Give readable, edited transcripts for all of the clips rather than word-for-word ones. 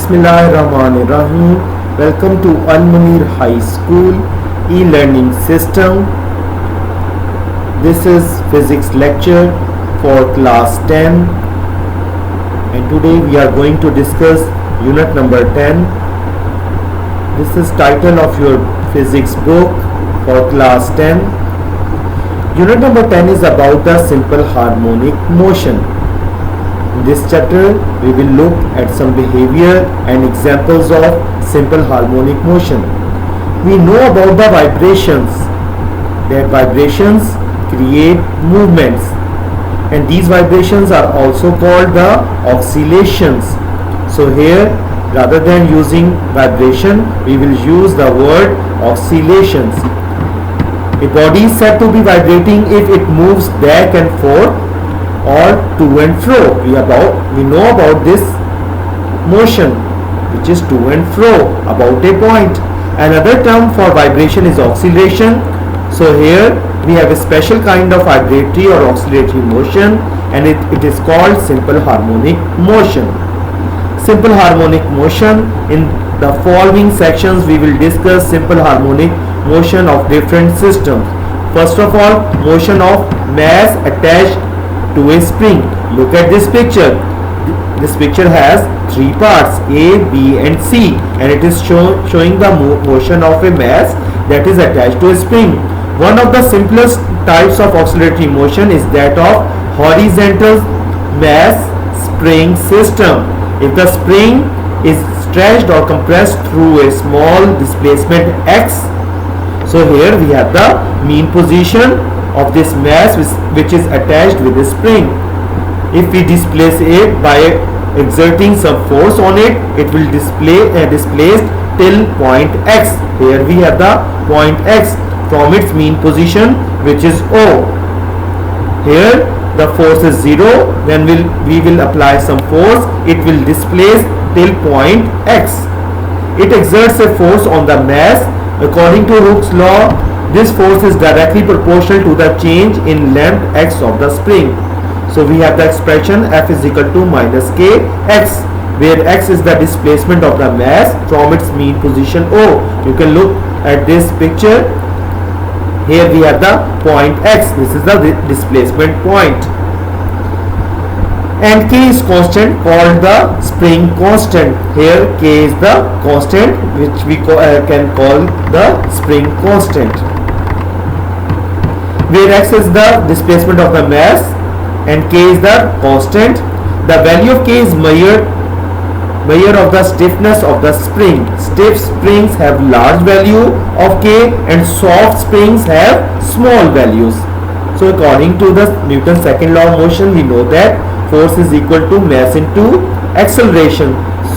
Bismillahirrahmanirrahim. Welcome to Al Munir High School e-learning system. This is physics lecture for class 10, and today we are going to discuss unit number 10. This is title of your physics book for class 10. Unit number 10 is about the simple harmonic motion. In this chapter, we will look at some behavior and examples of simple harmonic motion. We know about the vibrations, that vibrations create movements, and these vibrations are also called the oscillations. So here, rather than using vibration, we will use the word oscillations. A body is said to be vibrating if it moves back and forth or to and fro. We know about this motion, which is to and fro about a point. Another term for vibration is oscillation. So here we have a special kind of vibratory or oscillatory motion, and it is called simple harmonic motion. Simple harmonic motion. In the following sections we will discuss simple harmonic motion of different systems. First of all, motion of mass attached to a spring. Look at this picture. This picture has three parts, A, B and C, and it is showing the motion of a mass that is attached to a spring. One of the simplest types of oscillatory motion is that of horizontal mass spring system. If the spring is stretched or compressed through a small displacement x, so here we have the mean position of this mass which is attached with the spring. If we displace it by exerting some force on it, it will displaced till point x. Here we have the point x from its mean position, which is O. Here the force is 0. Then we will apply some force. It will displace till point x. It exerts a force on the mass. According to Hooke's law, this force is directly proportional to the change in length x of the spring. So we have the expression F is equal to minus k x, where x is the displacement of the mass from its mean position O. You can look at this picture. Here we have the point x. This is the displacement point. And k is constant, called the spring constant. Here k is the constant which we can call the spring constant, where x is the displacement of the mass and k is the constant. The value of k is measure of the stiffness of the spring. Stiff springs have large value of k and soft springs have small values. So according to the Newton's second law of motion, we know that force is equal to mass into acceleration.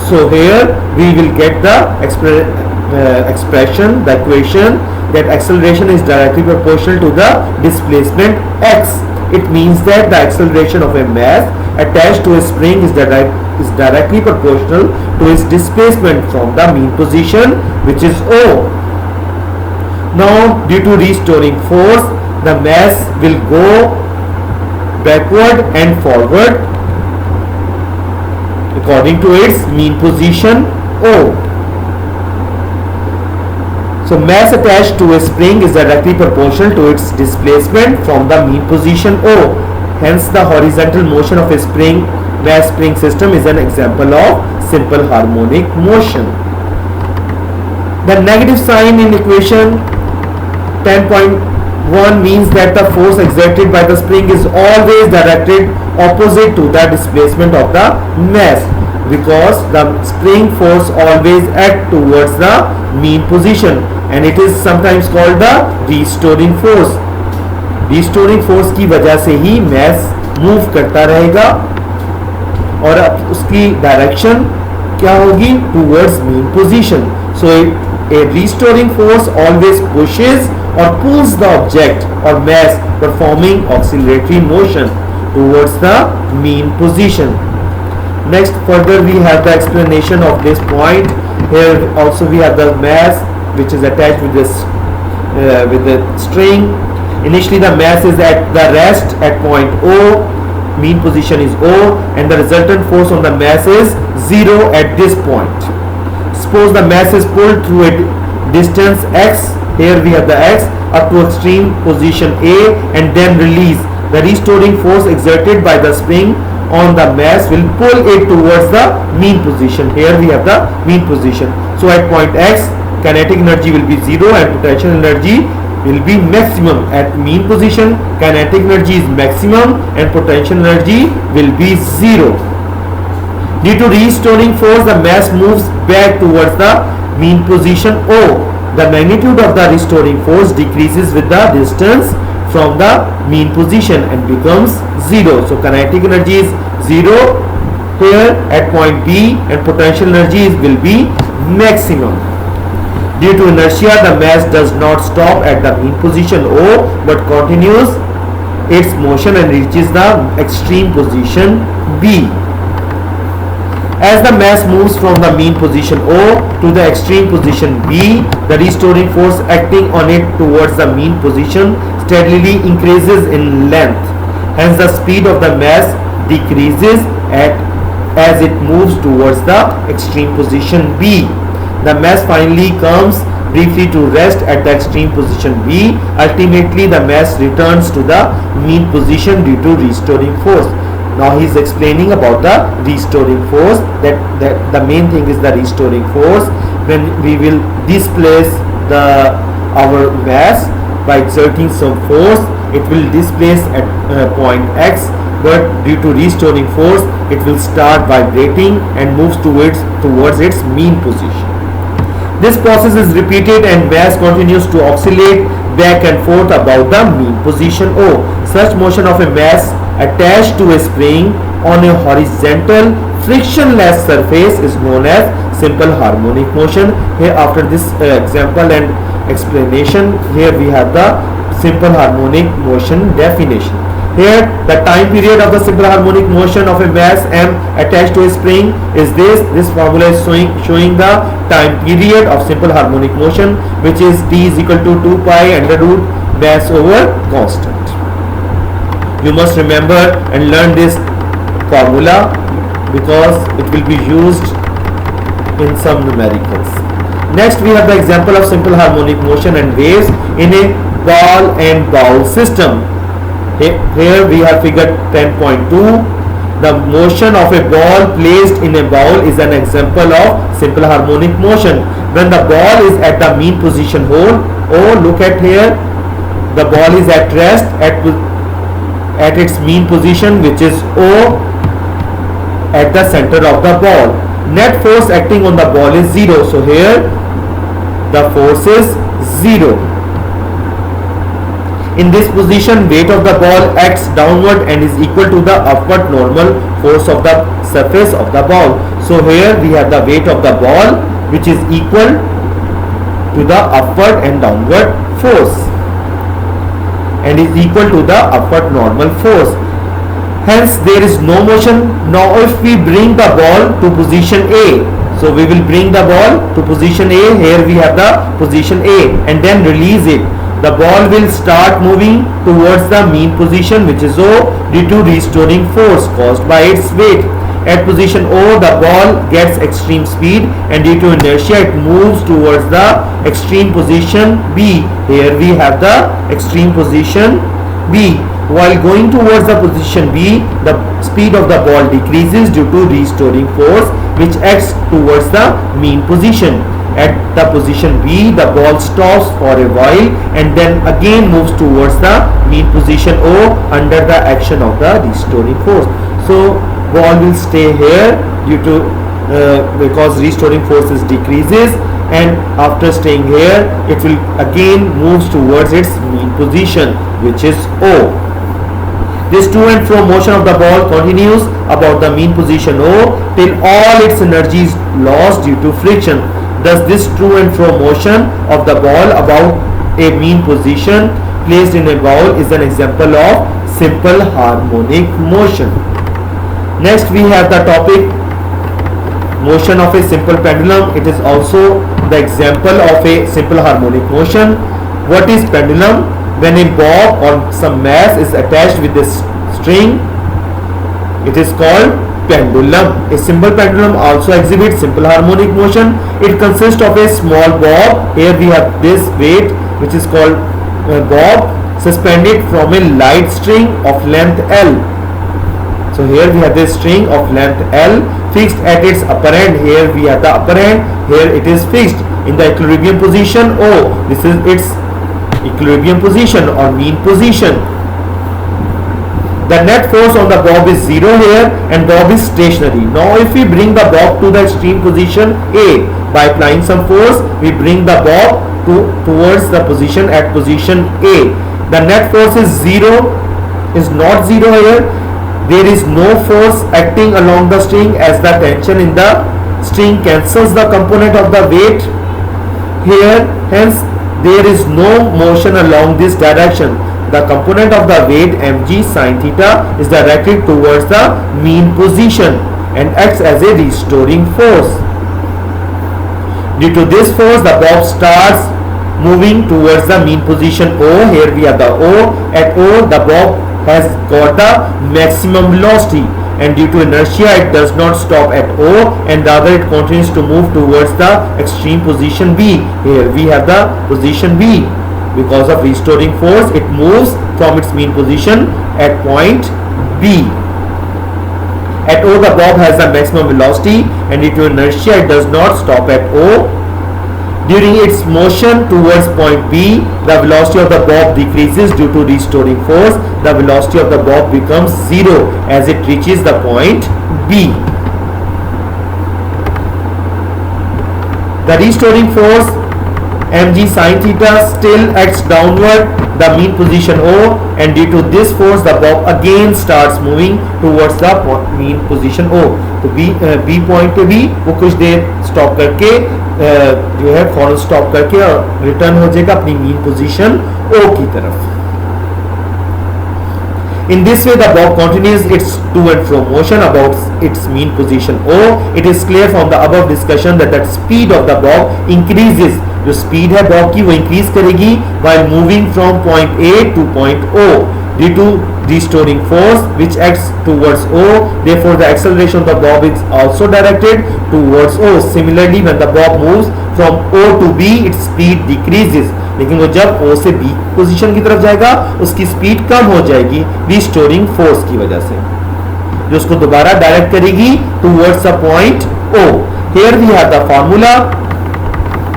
So here we will get the expression, the equation, that acceleration is directly proportional to the displacement x. It means that the acceleration of a mass attached to a spring is directly proportional to its displacement from the mean position, which is O. Now, due to restoring force, the mass will go backward and forward according to its mean position O. So mass attached to a spring is directly proportional to its displacement from the mean position O. Hence the horizontal motion of a mass spring system is an example of simple harmonic motion. The negative sign in equation 10.1 means that the force exerted by the spring is always directed opposite to the displacement of the mass, because the spring force always acts towards the mean position, and it is sometimes called the restoring force. Restoring force की वजह से ही mass move करता रहेगा और उसकी direction क्या होगी? Towards mean position. So a restoring force always pushes or pulls the object or mass performing oscillatory motion towards the mean position. Next, further we have the explanation of this point. Here also we have the mass which is attached with this with the string. Initially the mass is at the rest at point O, mean position is O, and the resultant force on the mass is 0 at this point. Suppose the mass is pulled through a distance x, here we have the x, up to extreme position A and then release. The restoring force exerted by the spring on the mass will pull it towards the mean position. Here we have the mean position. So at point x, kinetic energy will be 0 and potential energy will be maximum. At mean position, kinetic energy is maximum and potential energy will be 0. Due to restoring force, the mass moves back towards the mean position O. The magnitude of the restoring force decreases with the distance from the mean position and becomes 0. So kinetic energy is 0 here at point B and potential energy will be maximum. Due to inertia, the mass does not stop at the mean position O but continues its motion and reaches the extreme position B. As the mass moves from the mean position O to the extreme position B, the restoring force acting on it towards the mean position steadily increases in length. Hence, the speed of the mass decreases as it moves towards the extreme position B. The mass finally comes briefly to rest at the extreme position B. Ultimately, the mass returns to the mean position due to restoring force. Now he is explaining about the restoring force, that the main thing is the restoring force. When we will displace our mass by exerting some force, it will displace at point X, but due to restoring force it will start vibrating and moves towards its mean position. This process is repeated and mass continues to oscillate back and forth about the mean position O. Such motion of a mass attached to a spring on a horizontal frictionless surface is known as simple harmonic motion. Here, after this example and explanation, here we have the simple harmonic motion definition. Here, the time period of the simple harmonic motion of a mass m attached to a spring is this. This formula is showing the time period of simple harmonic motion, which is t is equal to 2 pi under root mass over constant. You must remember and learn this formula because it will be used in some numericals. Next, we have the example of simple harmonic motion and waves in a ball and bowl system. Here we have figure 10.2. The motion of a ball placed in a bowl is an example of simple harmonic motion. When the ball is at the mean position O, look at here, the ball is at rest at its mean position, which is O, at the center of the ball. Net force acting on the ball is 0. So here the force is 0. In this position, weight of the ball acts downward and is equal to the upward normal force of the surface of the ball. So here we have the weight of the ball, which is equal to the upward and downward force and is equal to the upward normal force. Hence, there is no motion. Now, if we bring the ball to position A, so we will bring the ball to position A. Here we have the position A and then release it. The ball will start moving towards the mean position, which is O, due to restoring force caused by its weight. At position O, the ball gets extreme speed and due to inertia it moves towards the extreme position B. Here we have the extreme position B. While going towards the position B, the speed of the ball decreases due to restoring force which acts towards the mean position. At the position B, the ball stops for a while and then again moves towards the mean position O under the action of the restoring force. So ball will stay here due to because restoring forces decreases, and after staying here it will again moves towards its mean position, which is O. This to and fro motion of the ball continues about the mean position O till all its energy is lost due to friction. Thus, this to and fro motion of the ball about a mean position placed in a ball is an example of simple harmonic motion. Next, we have the topic motion of a simple pendulum. It is also the example of a simple harmonic motion. What is pendulum? When a bob or some mass is attached with this string, it is called pendulum. A simple pendulum also exhibits simple harmonic motion. It consists of a small bob. Here we have this weight which is called bob, suspended from a light string of length L. So here we have this string of length L fixed at its upper end. Here we have the upper end. Here it is fixed in the equilibrium position O. This is its equilibrium position or mean position. The net force on the bob is 0 here and bob is stationary. Now if we bring the bob to the extreme position A by applying some force, we bring the bob towards the position at position A. The net force is 0, is not 0 here. There is no force acting along the string as the tension in the string cancels the component of the weight here. Hence there is no motion along this direction. The component of the weight mg sin theta is directed towards the mean position and acts as a restoring force. Due to this force, the bob starts moving towards the mean position O. Here we have the O. At O, the bob has got the maximum velocity, and due to inertia it does not stop at O, and rather it continues to move towards the extreme position B. Here we have the position B. Because of restoring force, it moves from its mean position at point B. At O, the bob has the maximum velocity, and due to inertia it does not stop at O. During its motion towards point B, the velocity of the bob decreases due to restoring force. The velocity of the bob becomes 0 as it reaches the point B. The restoring force mg sin theta still acts downward the mean position O, and due to this force the bob again starts moving towards the mean position O. तो B point पे भी वो कुछ देर stop करके जो है फॉरन stop करके और रिटर्न हो जाएगा अपनी मीन पोजीशन O की तरफ. In this way, the bob continues its to and fro motion about its mean position O. It is clear from the above discussion that the speed of the bob increases. जो speed है Bob की वो increase करेगी while moving from point A to point O due to restoring force which acts towards O. Therefore, the acceleration of the bob is also directed towards O. Similarly, when the bob moves from O to B, its speed decreases. लेकिन वो जब O से B position की तरफ जाएगा उसकी speed कम हो जाएगी रिस्टोरिंग फोर्स की वजह से, जो उसको दोबारा डायरेक्ट करेगी towards the point O. Here we have the formula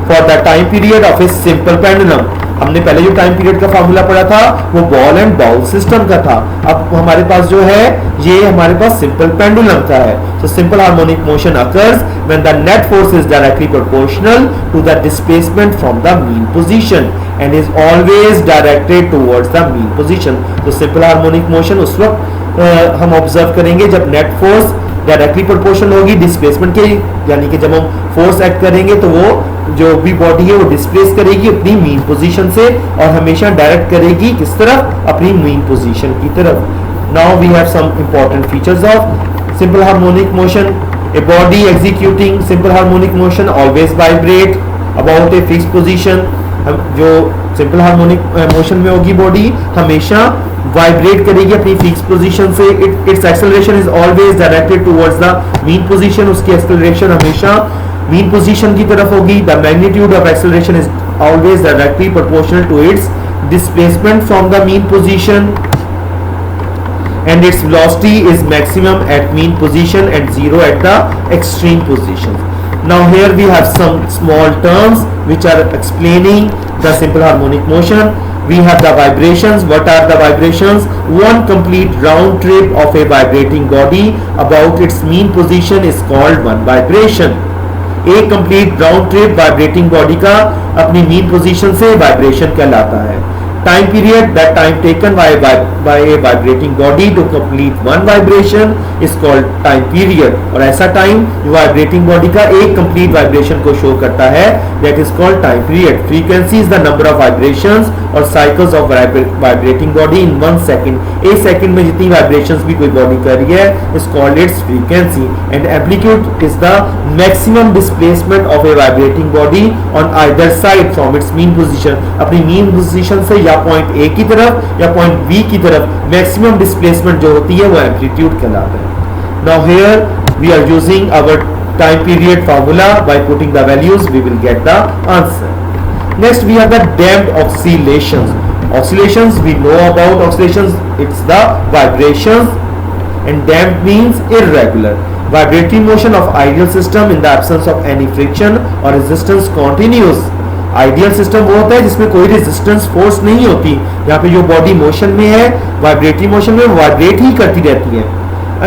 for the time period of a simple pendulum. हमने पहले जो टाइम पीरियड का फार्मूला पढ़ा था वो बॉल एंड बाउल सिस्टम का था. अब हमारे पास जो है ये हमारे पास सिंपल पेंडुलम का है. So simple harmonic motion occurs when the net force is directly proportional to the displacement from the mean position and is always directed towards the mean position. तो simple harmonic motion उस वक्त हम observe करेंगे जब net force directly proportional होगी displacement के, यानी कि जब हम फोर्स एक्ट करेंगे तो वो जो भी बॉडी है वो डिस्प्लेस करेगी अपनी मीन पोजीशन से और हमेशा डायरेक्ट करेगी किस तरफ, अपनी मीन पोजीशन की तरफ. Now we have some important features of simple harmonic motion. A body executing simple harmonic motion always vibrate about a fixed position. जो सिंपल हार्मोनिक मोशन में होगी बॉडी हमेशा वाइब्रेट करेगी अपनी फिक्स पोजीशन से. Its acceleration is always directed towards the mean position. उसकी acceleration हमेशा mean position की तरफ होगी. The magnitude of acceleration is always directly proportional to its displacement from the mean position and its velocity is maximum at mean position and zero at the extreme position. Now here we have some small terms which are explaining the simple harmonic motion. We have the vibrations. What are the vibrations? One complete round trip of a vibrating body about its mean position is called one vibration. एक complete round trip vibrating body का अपनी mean position से vibration कहलाता है. Time period, that time taken by a vibrating body to complete one vibration is called time period. और ऐसा time जो vibrating body का एक complete vibration को show करता है that is called time period. Frequency is the number of vibrations or cycles of vibrating body in 1 second. एक second में जितनी vibrations भी कोई body कर रही है is called its frequency. And amplitude is the maximum displacement of a vibrating body on either side from its mean position. अपनी mean position से या पॉइंट ए की तरफ या पॉइंट बी की तरफ मैक्सिमम डिस्प्लेसमेंट जो होती है वो एम्पलीट्यूड कहलाता है. Now here we are using our time period formula. By putting the values we will get the answer. Next we have the damped oscillations. Oscillations, we know about oscillations, it's the vibrations, and damped means irregular. Vibratory motion of ideal system in the absence of any friction or resistance continues. Ideal system वो होता है जिसमें कोई resistance force नहीं होती. यहाँ पे जो बॉडी मोशन में है, वाइब्रेटरी मोशन में, वाइब्रेट ही करती रहती है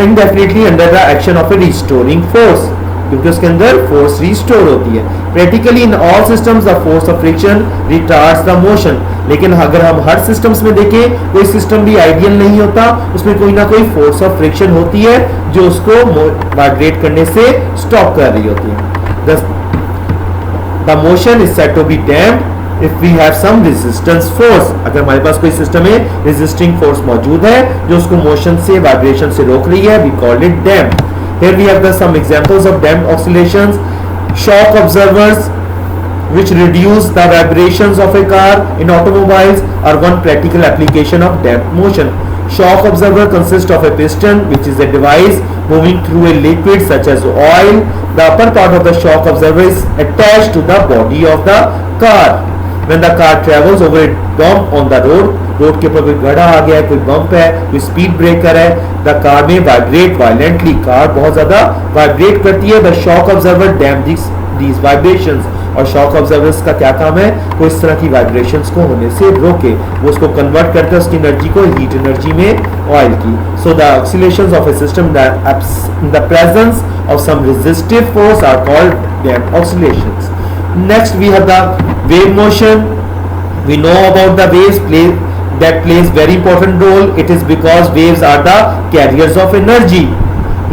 indefinitely under the action of A restoring force, क्योंकि उसके अंदर फोर्स रिस्टोर होती है. Practically in all systems the force of friction retards the motion. लेकिन अगर हम हर सिस्टम्स में देखें, कोई सिस्टम भी आइडियल नहीं होता, उसमें कोई ना कोई फोर्स ऑफ फ्रिक्शन होती है जो उसको वाइब्रेट करने से स्टॉप कर रही होती है. The motion is said to be damped if we have some resistance force. अगर हमारे पास कोई सिस्टम में resisting force मौजूद है जो उसको मोशन से, वाइब्रेशन से रोक रही है, we call it damped. Here we have some examples of damped oscillations. Shock absorbers which reduce the vibrations of a car in automobiles are one practical application of damped motion. Shock absorber consists of a piston which is a device moving through a liquid such as oil. The upper part of the shock absorber is attached to the body of the car. When the car travels over a bump on the road, road के ऊपर कोई गड्ढा आ गया है, कोई bump है, कोई speed breaker है, द कार में वाइब्रेट वायलेंटली, कार बहुत ज्यादा वाइब्रेट करती है. The shock observer dam these vibrations. और शॉक ऑब्जर्वर्स का क्या काम है? वो इस तरह की वाइब्रेशंस को होने से रोके, वो उसको कन्वर्ट करते हैं उसकी एनर्जी को हीट एनर्जी में ऑयल की. So the oscillations of a system in the presence of some resistive force are called damped oscillations. Next we have the wave motion. We know about the waves that plays very important role. It is because waves are the carriers of energy.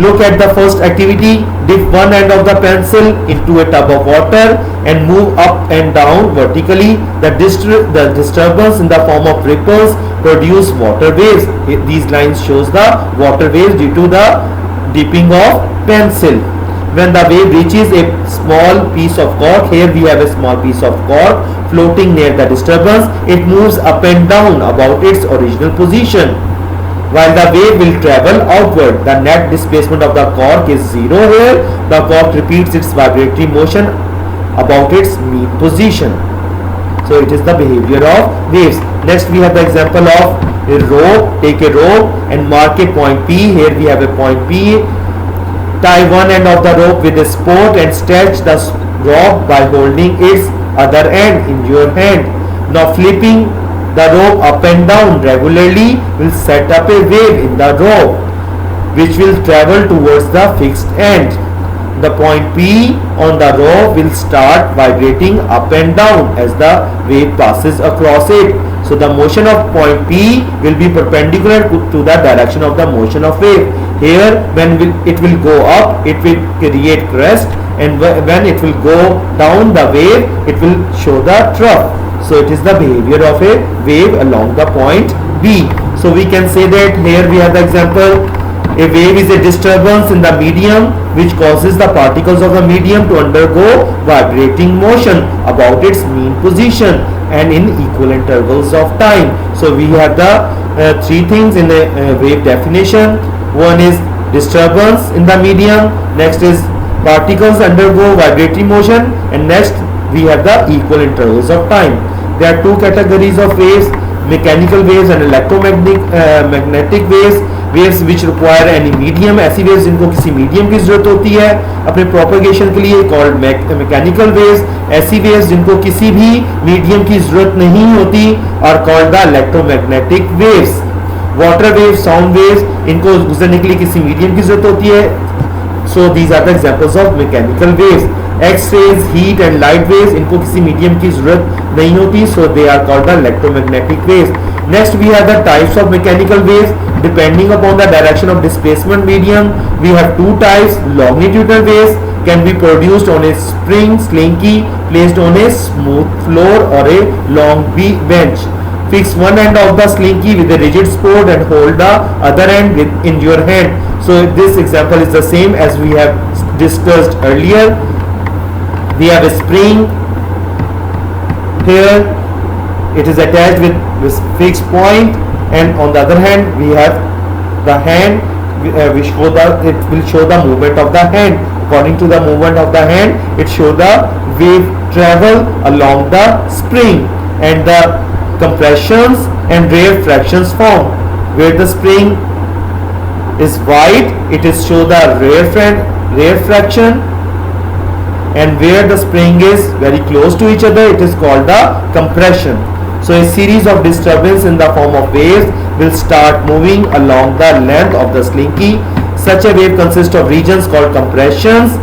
Look at the first activity. Dip one end of the pencil into a tub of water and move up and down vertically. The disturbance in the form of ripples produce water waves. These lines shows the water waves due to the dipping of pencil. When the wave reaches a small piece of cork, here we have a small piece of cork floating near the disturbance, it moves up and down about its original position. While the wave will travel outward, the net displacement of the cork is zero here. The cork repeats its vibratory motion about its mean position. So it is the behavior of waves. Next we have the example of a rope. Take a rope and mark a point P. Here we have a point P. Tie one end of the rope with a spout and stretch the rope by holding its other end in your hand. Now flipping the rope up and down regularly will set up a wave in the rope which will travel towards the fixed end. The point P on the rope will start vibrating up and down as the wave passes across it. So the motion of point P will be perpendicular to the direction of the motion of wave. Here when it will go up, it will create crest, and when it will go down the wave, it will show the trough. So it is the behavior of a wave along the point B. So we can say that here we have the example. A wave is a disturbance in the medium which causes the particles of the medium to undergo vibrating motion about its mean position and in equal intervals of time. So we have the three things in the wave definition. One is disturbance in the medium, next is particles undergo vibratory motion, and next we have the equal intervals of time. There are two categories of waves: mechanical waves and electromagnetic waves. Waves which require any medium, ऐसी waves जिनको किसी medium की जरूरत होती है अपने propagation के लिए, कॉल्ड मैकेनिकल वेव्स. ऐसी वेव्स जिनको किसी भी मीडियम की जरूरत नहीं होती और called the electromagnetic waves. Water waves, sound waves, इनको गुजरने के लिए किसी मीडियम की जरूरत होती है. So these are the examples of mechanical waves. X-rays, heat and light waves, इनको किसी मीडियम की जरूरत नहीं होती, so they are called the electromagnetic waves. Next we have the types of mechanical waves depending upon the direction of displacement medium. We have two types. Longitudinal waves can be produced on a spring slinky placed on a smooth floor or a long bench. Fix one end of the slinky with a rigid support and hold the other end in your hand. So this example is the same as we have discussed earlier. We have a spring here. It is attached with this fixed point, and on the other hand we have the hand it will show the movement of the hand. According to the movement of the hand, it show the wave travel along the spring, and the compressions and rarefactions form. Where the spring is wide, it is show the rarefaction, and where the spring is very close to each other, it is called the compression. So a series of disturbance in the form of waves will start moving along the length of the slinky. Such a wave consists of regions called compressions,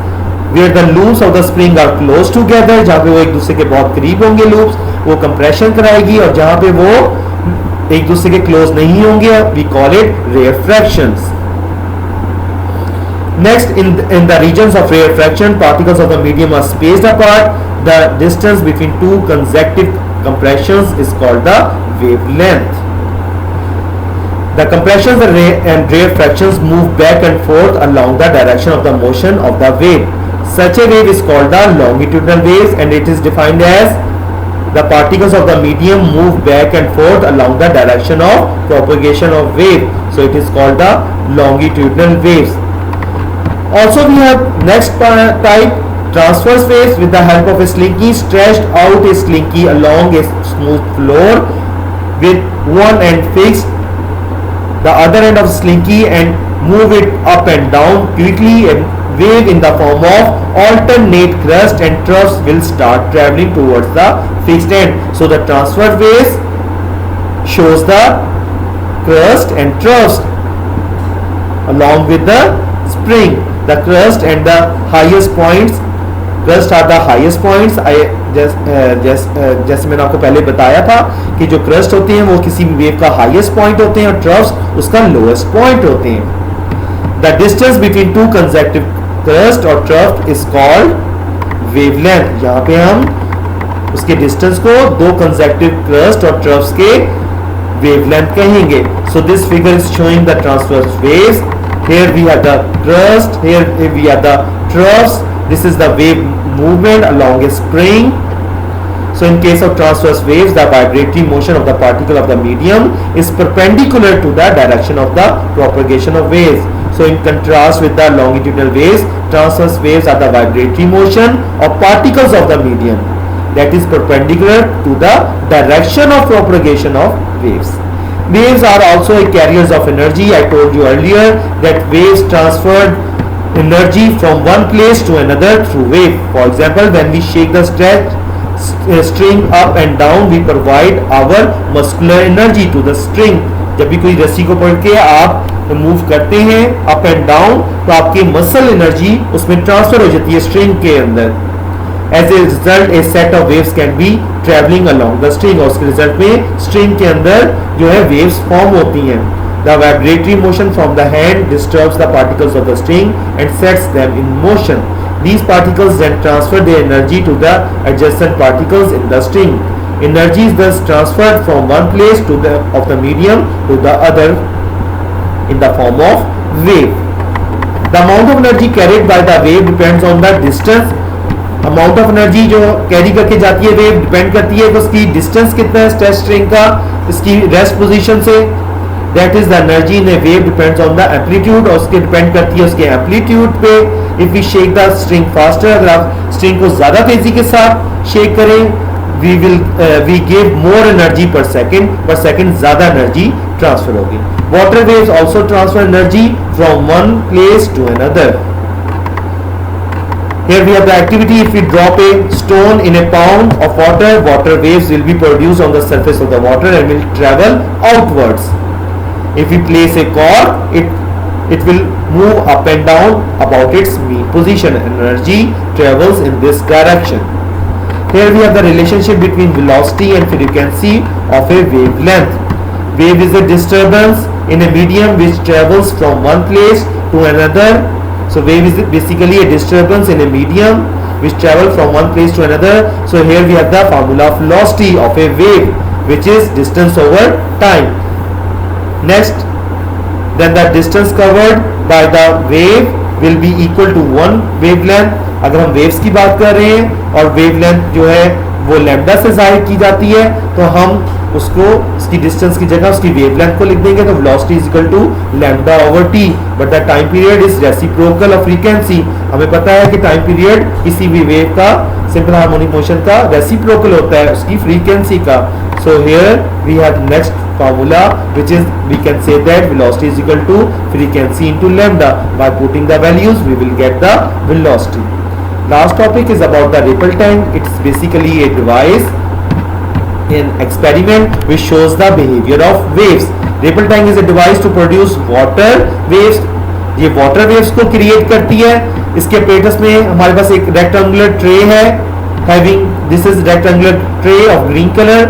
where the loops of the spring are close together. जहाँ पे वो एक दूसरे के बहुत करीब होंगे loops, वो compression कराएगी, और जहाँ पे वो एक दूसरे के close नहीं होंगे, we call it rarefactions. Next, in the regions of rarefaction, particles of the medium are spaced apart. The distance between two consecutive compressions is called the wavelength. The compressions and rarefactions move back and forth along the direction of the motion of the wave. Such a wave is called the longitudinal waves, and it is defined as the particles of the medium move back and forth along the direction of propagation of wave. So it is called the longitudinal waves. Also we have next type, transverse waves. With the help of a slinky, stretched out a slinky along a smooth floor with one end fixed the other end of the slinky and move it up and down quickly. A wave in the form of alternate crust and troughs will start traveling towards the fixed end. So the transverse waves shows the crust and troughs along with the spring. The crust and the highest points, crust are the highest points. जैसे मैंने आपको पहले बताया था कि जो crust होते हैं वो किसी भी वेव का highest point होते हैं और troughs उसका lowest point होते हैं. The distance between two consecutive crust or trough is called wavelength. यहाँ पे हम उसके distance को दो consecutive crust और troughs के wavelength कहेंगे. So this figure is showing the transverse waves. Here we have the crust, here we have the troughs. This is the wave movement along a spring. So in case of transverse waves, the vibratory motion of the particle of the medium is perpendicular to the direction of the propagation of waves. So in contrast with the longitudinal waves, transverse waves are the vibratory motion of particles of the medium that is perpendicular to the direction of propagation of waves. Waves are also carriers of energy. I told you earlier that waves transfer energy from one place to another through wave. For example, when we shake the string up and down, we provide our muscular energy to the string. जब भी कोई रस्सी को पकड़ के आप move करते हैं अप एंड डाउन, तो आपकी मसल एनर्जी उसमें ट्रांसफर हो जाती है स्ट्रिंग के अंदर. As a result, a set of waves can be traveling along the string. और उसके रिजल्ट में स्ट्रिंग के अंदर जो है waves फॉर्म होती हैं. The vibratory motion from the hand disturbs the particles of the string and sets them in motion. These particles then transfer their energy to the adjacent particles in the string. Energy is thus transferred from one place of the medium to the other in the form of wave. The amount of energy carried by the wave depends on the distance. Amount of energy जो carry करके जाती है wave depend करती है कि उसकी distance कितना है स्ट्रेच स्ट्रिंग का इसकी रेस्ट पोजीशन से. That is the energy in a wave depends on the amplitude, और उसके डिपेंड करती है उसके एम्पलीट्यूड पे. If we shake the string faster, अगर आप स्ट्रिंग को ज्यादा तेजी के साथ शेक करें, we give more energy per second ज्यादा एनर्जी ट्रांसफर होगी. Water waves also transfer energy from one place to another. Here we have the activity. If we drop a stone in a pound of water, water waves will be produced on the surface of the water and will travel outwards. If we place a cork, it will move up and down about its mean position. Energy travels in this direction. Here we have the relationship between velocity and frequency of a wavelength. Wave is a disturbance in a medium which travels from one place to another. So wave is basically a disturbance in a medium which travel from one place to another. So here we have the formula of velocity of a wave, which is distance over time. Next, then the distance covered by the wave will be equal to one wavelength. अगर हम waves की बात कर रहे हैं और wavelength जो है वो lambda से जाहिर की जाती है, तो हम उसको उसकी डिस्टेंस की जगह उसकी वेवलेंथ को लिख देंगे तो velocity is equal to lambda over T, but the time period is reciprocal of frequency. हमें पता है कि टाइम पीरियड किसी भी वेव का सिंपल हार्मोनिक मोशन का रेसिप्रोकल होता है उसकी फ्रीक्वेंसी का। So here we have next formula which is we can say that velocity is equal to frequency into lambda. By putting the values we will get the velocity. Last topic is about the ripple tank. It's basically a device, an experiment which shows the behavior of waves. Ripple tank is a device to produce water waves. ये water waves को create करती है। इसके apparatus में हमारे पास एक rectangular tray है, having this is rectangular tray of green color.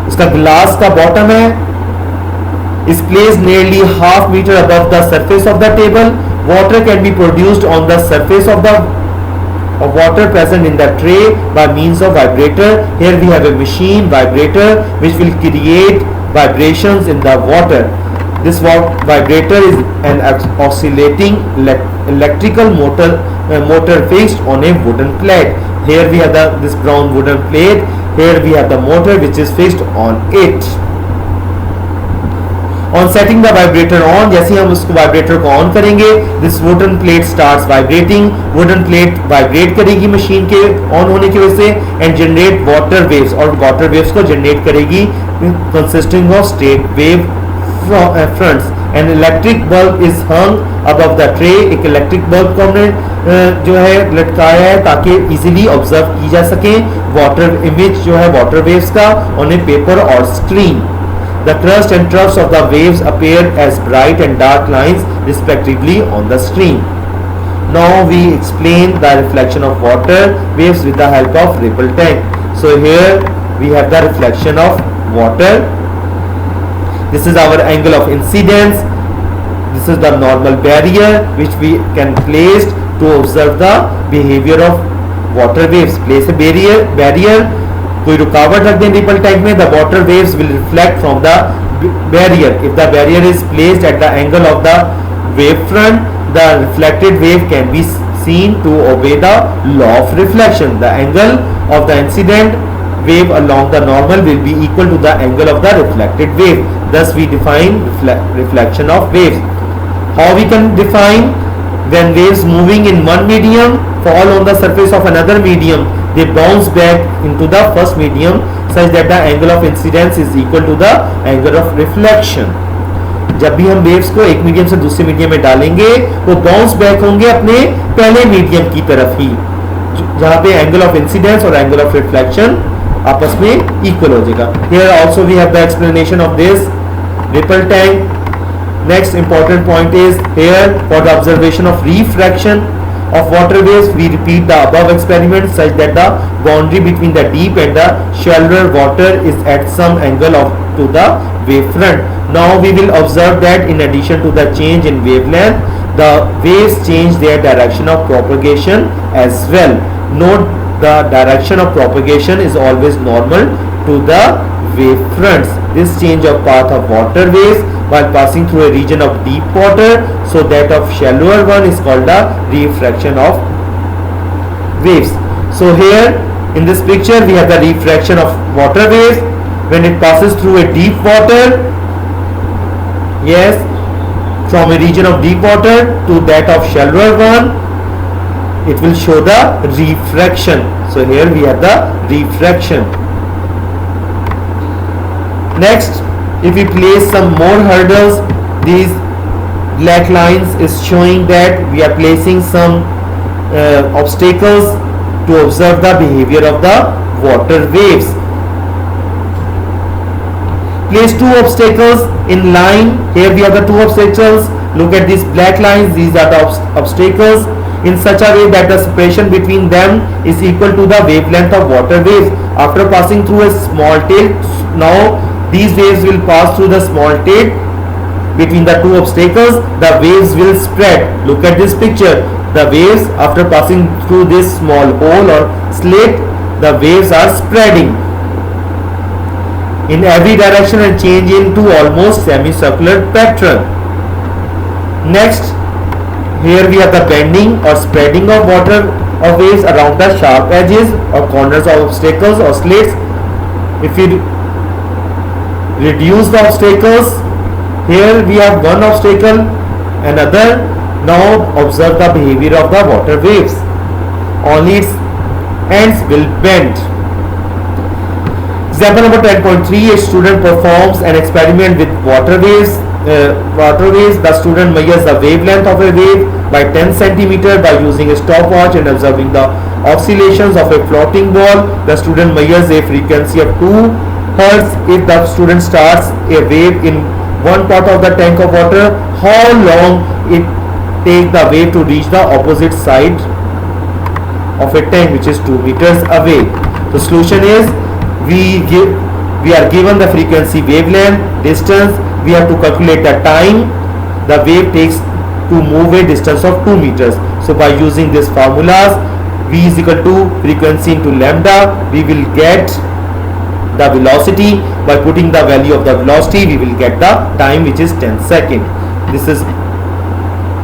इसका glass का bottom है, is placed nearly half meter above the surface of the table. Water can be produced on the surface of the water present in the tray by means of vibrator. Here we have a machine vibrator which will create vibrations in the water. This vibrator is an oscillating electrical motor fixed on a wooden plate. Here we have this brown wooden plate. Here we have the motor which is fixed on it. On setting the vibrator on, जैसे हम उसको vibrator को on करेंगे, this wooden plate starts vibrating. Wooden plate vibrate करेगी machine के on होने की वजह से and generate water waves, और water waves को generate करेगी consisting of straight wave fronts. An electric bulb is hung above the tray. एक electric bulb को हमने जो है लटकाया है ताकि easily observe की जा सके water image जो है water waves का on a paper or screen. The crest and troughs of the waves appear as bright and dark lines respectively on the screen. Now we explain the reflection of water waves with the help of ripple tank. So here we have the reflection of water. This is our angle of incidence. This is the normal barrier which we can place to observe the behavior of water waves. Place a barrier. कोई रुकावट रख दें ripple tank में, the water waves will reflect from the barrier. If the barrier is placed at the angle of the wave front, the reflected wave can be seen to obey the law of reflection. The angle of the incident wave along the normal will be equal to the angle of the reflected wave. Thus we define reflection of waves. How we can define? When waves moving in one medium fall on the surface of another medium, they bounce back into the first medium such that the angle of incidence is equal to the angle of reflection. जब भी हम waves को एक medium से दूसरे medium में डालेंगे वो बाउंस बैक होंगे अपने पहले मीडियम की तरफ ही, जहां पे एंगल ऑफ इंसिडेंस और एंगल ऑफ रिफ्लेक्शन आपस में इक्वल हो जाएगा. Here also we have the explanation of this ripple tank. Next important point is here for the observation of refraction of water waves, we repeat the above experiment such that the boundary between the deep and the shallower water is at some angle to the wave front. Now we will observe that in addition to the change in wavelength, the waves change their direction of propagation as well. Note the direction of propagation is always normal to the wave fronts. This change of path of water waves while passing through a region of deep water, so that of shallower one is called the refraction of waves. So here in this picture we have the refraction of water waves when it passes through a deep water. Yes, from a region of deep water to that of shallower one, it will show the refraction. So here we have the refraction. Next, if we place some more hurdles, these black lines is showing that we are placing some obstacles to observe the behavior of the water waves. Place two obstacles in line. Here we have the two obstacles. Look at these black lines. These are the obstacles in such a way that the separation between them is equal to the wavelength of water waves. After passing through a small tail, now these waves will pass through the small tail between the two obstacles. The waves will spread. Look at this picture. The waves, after passing through this small hole or slit, the waves are spreading in every direction and change into almost semicircular pattern. Next, here we have the bending or spreading of water or waves around the sharp edges or corners of obstacles or slits. If you reduce the obstacles. Here we have one obstacle, another. Now observe the behavior of the water waves. Only its ends will bend. Example number 10.3. A student performs an experiment with water waves. The student measures the wavelength of a wave by 10 centimeter by using a stopwatch and observing the oscillations of a floating ball. The student measures a frequency of 2 hertz. If the student starts a wave in one part of the tank of water, how long it takes the wave to reach the opposite side of a tank, which is 2 meters away? The solution is, we are given the frequency, wavelength, distance. We have to calculate the time the wave takes to move a distance of 2 meters. So by using these formulas, v is equal to frequency into lambda, we will get the velocity. By putting the value of the velocity, we will get the time, which is 10 seconds. This is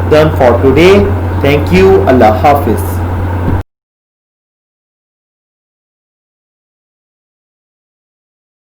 done for today. Thank you. Allah Hafiz.